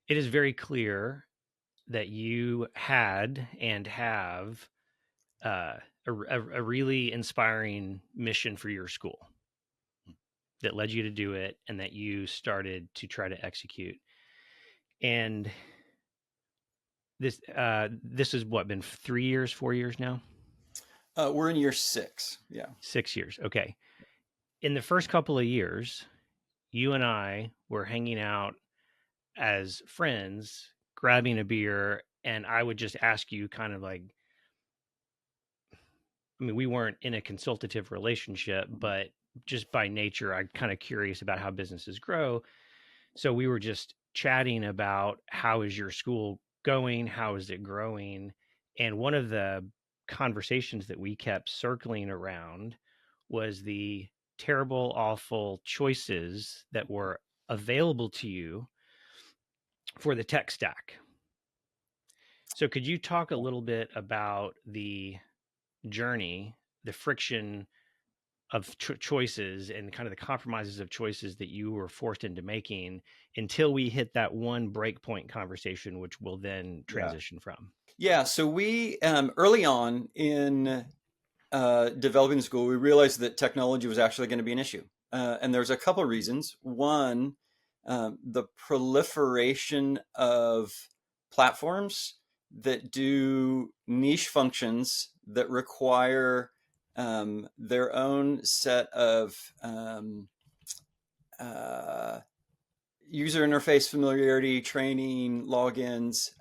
it is very clear that you had and have a really inspiring mission for your school that led you to do it and that you started to try to execute. And this has what, been 3 years, 4 years now? We're in year 6. Yeah. 6 years. Okay. In the first couple of years, you and I were hanging out as friends, grabbing a beer, and I would just ask you kind of like, I mean, we weren't in a consultative relationship, but just by nature, I'm kind of curious about how businesses grow. So we were just chatting about how is your school going? How is it growing? And one of the conversations that we kept circling around was the terrible, awful choices that were available to you for the tech stack. So could you talk a little bit about the journey, the friction of choices and kind of the compromises of choices that you were forced into making until we hit that one breakpoint conversation, which we'll then Yeah. transition from? Yeah. So we early on in developing the school, we realized that technology was actually going to be an issue, and there's a couple of reasons. One, the proliferation of platforms that do niche functions that require their own set of uh, user interface familiarity, training, logins.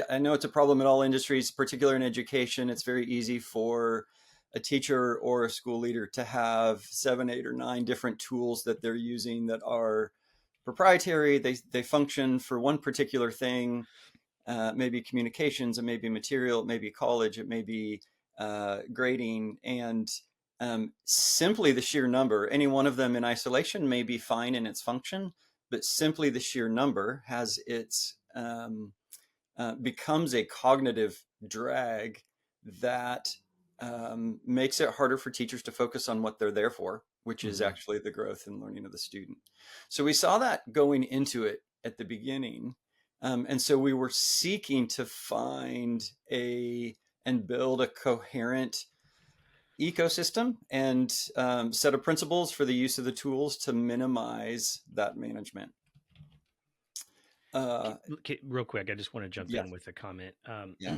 I know it's a problem in all industries, particularly in education. It's very easy for a teacher or a school leader to have 7, 8, or 9 different tools that they're using that are proprietary. They function for one particular thing, maybe communications, it may be material, it may be college, it may be grading, and simply the sheer number, any one of them in isolation may be fine in its function, but simply the sheer number has its becomes a cognitive drag that makes it harder for teachers to focus on what they're there for, which is Mm-hmm. actually the growth and learning of the student. So we saw that going into it at the beginning. And so we were seeking to find and build a coherent ecosystem and set of principles for the use of the tools to minimize that management. Uh, Real quick, I just want to jump yeah, in with a comment. yeah.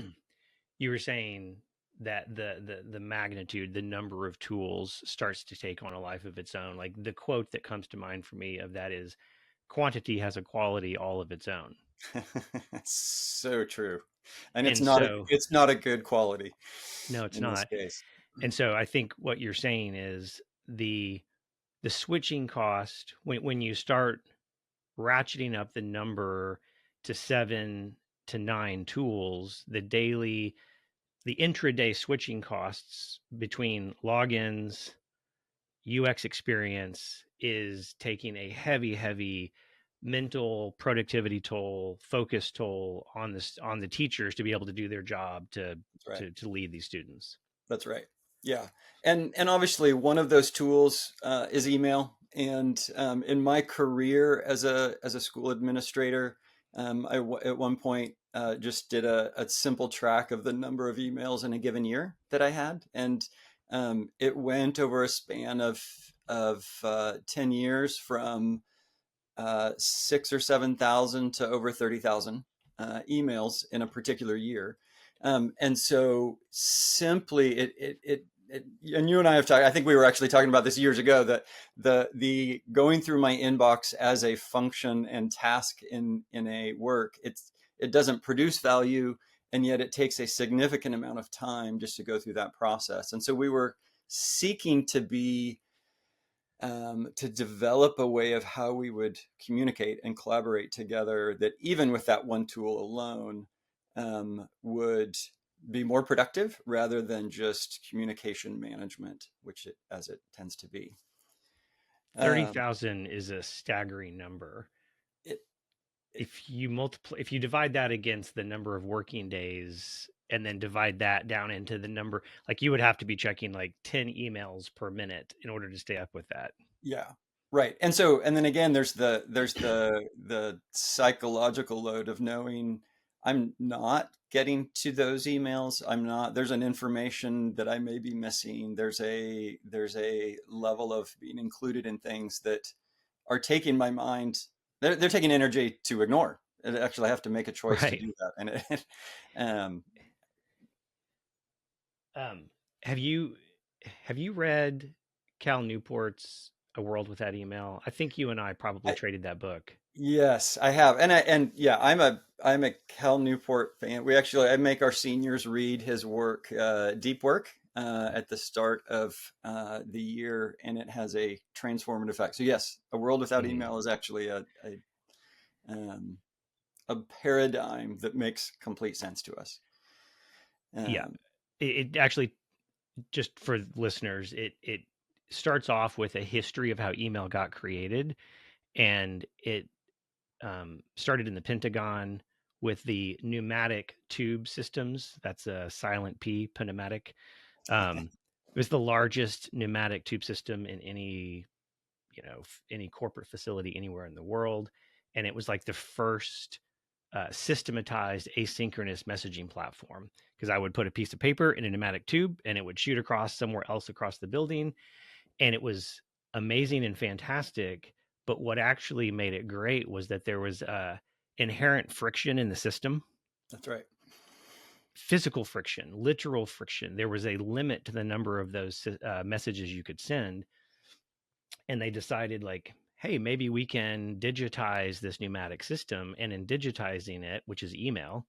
You were saying that the magnitude, the number of tools starts to take on a life of its own. Like the quote that comes to mind for me of that is, "Quantity has a quality all of its own." So true. And And so, it's not a good quality no, it's in this not. case. And so, I think what you're saying is the switching cost when you start ratcheting up the number to 7 to 9 tools, the intraday switching costs between logins, UX experience is taking a heavy mental productivity toll, focus toll on the teachers to be able to do their job That's right. to lead these students. That's right. Yeah. And obviously one of those tools is email. And in my career as a school administrator, at one point just did a simple track of the number of emails in a given year that I had, and it went over a span of 10 years from 6 or 7 thousand to over 30,000 emails in a particular year. And so simply and you and I have talked, I think we were actually talking about this years ago, that the going through my inbox as a function and task in a work, it doesn't produce value, and yet it takes a significant amount of time just to go through that process. And so we were seeking to develop a way of how we would communicate and collaborate together that even with that one tool alone would be more productive rather than just communication management, as it tends to be. Thirty Um, thousand is a staggering number. it, it, If you divide that against the number of working days and then divide that down into the number, like you would have to be checking like 10 emails per minute in order to stay up with that. yeah, Right. And so, and then again, there's the psychological load of knowing I'm not getting to those emails. I'm not, there's an information that I may be missing. There's a level of being included in things that are taking my mind, they're taking energy to ignore. I actually have to make a choice to Right. do that. And um, Um, have you read Cal Newport's A World Without Email? I think you and I probably I, traded that book. yes, I have. And yeah, I'm a Cal Newport fan. I make our seniors read his work, Deep Work, at the start of the year, and it has a transformative effect. So yes, A World Without Mm, Email is actually um, a paradigm that makes complete sense to us. yeah, Um, it actually, just for listeners, it starts off with a history of how email got created, and it started in the Pentagon with the pneumatic tube systems. That's a silent P, pneumatic. It was the largest pneumatic tube system in any, any corporate facility anywhere in the world, and it was like the first systematized asynchronous messaging platform, because I would put a piece of paper in a pneumatic tube and it would shoot across somewhere else across the building, and it was amazing and fantastic. But what actually made it great was that there was inherent friction in the system, that's right. physical friction, literal friction. There was a limit to the number of those messages you could send, and they decided, like, hey, maybe we can digitize this pneumatic system. And in digitizing it, which is email,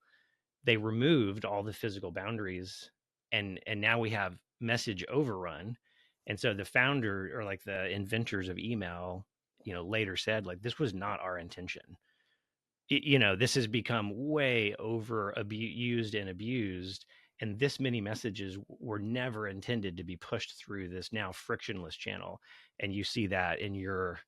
they removed all the physical boundaries, and now we have message overrun. And so the founder, or like the inventors of email, later said, like, this was not our intention. This has become way over used and abused, and this many messages were never intended to be pushed through this now frictionless channel. And you see that in your,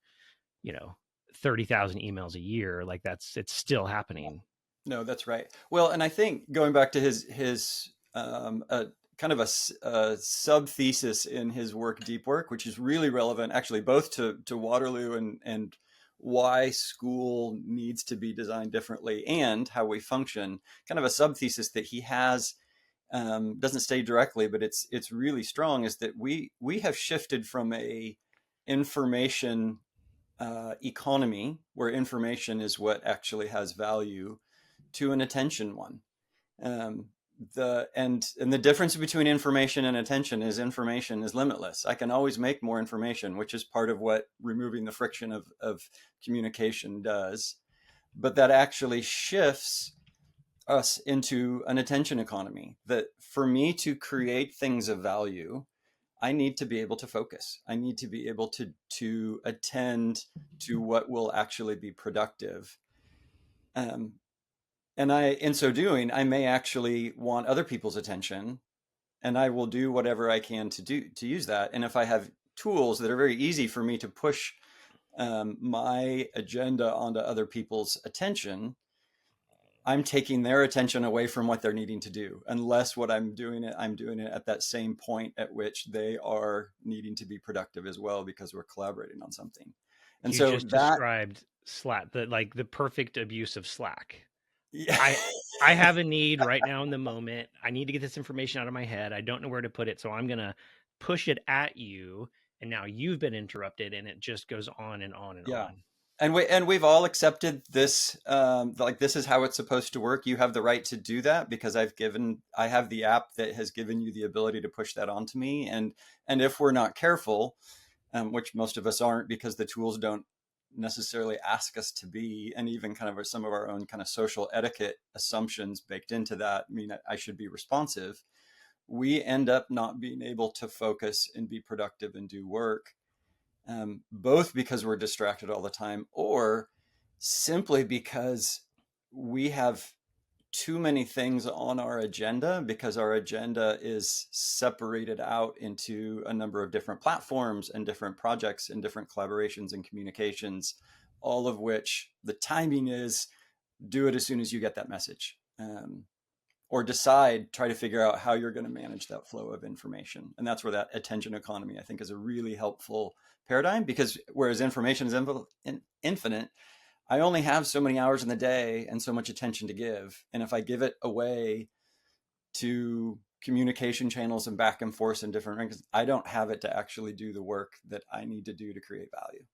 you know 30,000 emails a year. Like, it's still happening. No, that's right. Well, and I think going back to his kind of a sub thesis in his work, Deep Work, which is really relevant, actually, both to Waterloo and why school needs to be designed differently and how we function. Kind of a sub thesis that he has, doesn't say directly, but it's really strong. Is that we have shifted from a information economy where information is what actually has value to an attention one. Um, and the difference between information and attention is information is limitless. I can always make more information, which is part of what removing the friction of communication does. But that actually shifts us into an attention economy. That for me to create things of value, I need to be able to focus. I need to be able to attend to what will actually be productive. Um, and in so doing, I may actually want other people's attention, and I will do whatever I can to use that. And if I have tools that are very easy for me to push my agenda onto other people's attention, I'm taking their attention away from what they're needing to do. Unless what I'm doing it at that same point at which they are needing to be productive as well because we're collaborating on something. And You so just that, described Slack, the perfect abuse of Slack. yeah, I have a need right now in the moment. I need to get this information out of my head. I don't know where to put it, so I'm going to push it at you, and now you've been interrupted, and it just goes on and on and yeah. on. And we've all accepted this, like this is how it's supposed to work. You have the right to do that because I have the app that has given you the ability to push that onto me. And if we're not careful, which most of us aren't because the tools don't necessarily ask us to be, and even kind of some of our own kind of social etiquette assumptions baked into that mean I should be responsive. We end up not being able to focus and be productive and do work, both because we're distracted all the time or simply because we have too many things on our agenda because our agenda is separated out into a number of different platforms and different projects and different collaborations and communications, all of which the timing is do it as soon as you get that message. or decide, try to figure out how you're going to manage that flow of information. And that's where that attention economy, I think, is a really helpful paradigm, because whereas information is infinite, I only have so many hours in the day and so much attention to give. And if I give it away to communication channels and back and forth in different ranks, I don't have it to actually do the work that I need to do to create value.